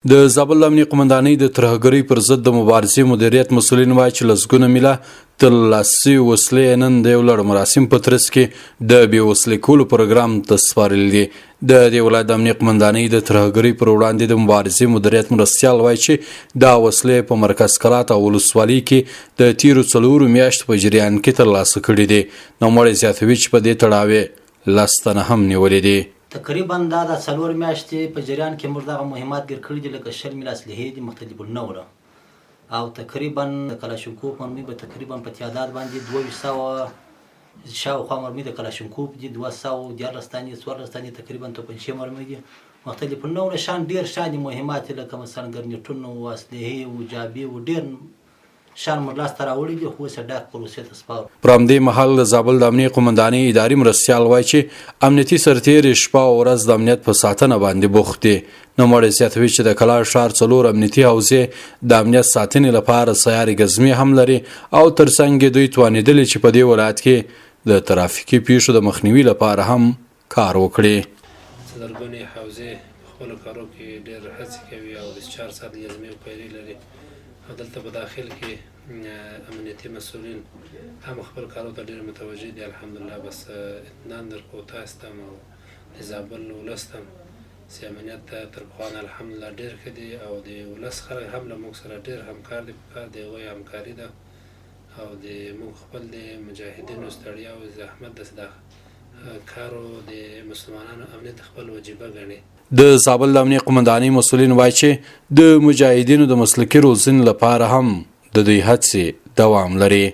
د زابل امنیه قومندانۍ د ترهګرۍ پر ضد د مبارزې مدیریت مسؤلین وایي چې لسګونه میله ترلاسي وسلې نن د یو لړ مراسم په ترڅ کې د بې وسلې کولو پروګرام ته سپارلي دي. د دې ولایت د امنیه قومندانۍ د ترهګرۍ پر وړاندې د مبارزې مدیریت مرستیال وایي چې دا وسلې په مرکز کلات او ولسوالۍ کې د تیرو 4 میاشتو په جریان کې ترلاسه کړي دي. نوموړی زیاتوي چې په دې تړاو 10 تنه هم نیولې دي. تقریبا دا د 4 میاشتې په جریان کې موږ دغه مهمات ګیر کړي دي، لکه 20 میله اسلحې دي مختلف النوع او تقریبا د کلاشینکوف مرمۍ به تقریبا په تعداد باندې 200 شاوخوا مرمۍ د کلاشینکوف دي، 214 تانې 14 تانې تقریبا توپنچې مرمۍ دي مختلف النوع شان ډېر شان مهمات لکه مثلا ګرنیټونه او اسلحې او جابې او ډېر شان مدلاس ته راوړي دي، خو څه ډاک پروسې ته سپارو. پر همدې مهال د زابل د امنیه قومندانۍ اداري مرستیال وایي چې امنیتي سرتېرې شپه او ورځ د امنیت په ساتنه باندې بوخت دي. نوموړی زیاتوي چې د کلال ښار 4 امنیتي حوزې د امنیت ساتنې لپاره سیارې ګزمې هم لري او ترڅنګ دوی توانېدلي چې په دې ولایت کې د ترافیکي پیښو د مخنیوي لپاره هم کار وکړي. لرغونې حوزې په خپلو کارو کې ډېر هڅې کوي او 24 ساعت ګزمې او پیرې لري او دلته په داخل کې امنیتي مسؤلین هم خپل کارو ته ډېر متوجه دي. الحمدلله بس اطمینان درکوو تاسو ته او د زابل ولس ته چې امنیت تر پخوا نه الحمدلله ډېر ښه دي او د ولس خلک هم له موږ سره ډېر همکار دي. پکار د هغوی همکاري ده او د موږ خپل د مجاهدینو ستړیا او زحمت د کارو د مسلمانانو امنیت خپل وجیبه ګڼي. د زابل د امنیه قومندانۍ مسؤلین وایي چې د مجاهدینو د مسلکي روزنې لپاره هم د دوی هڅې دوام لري.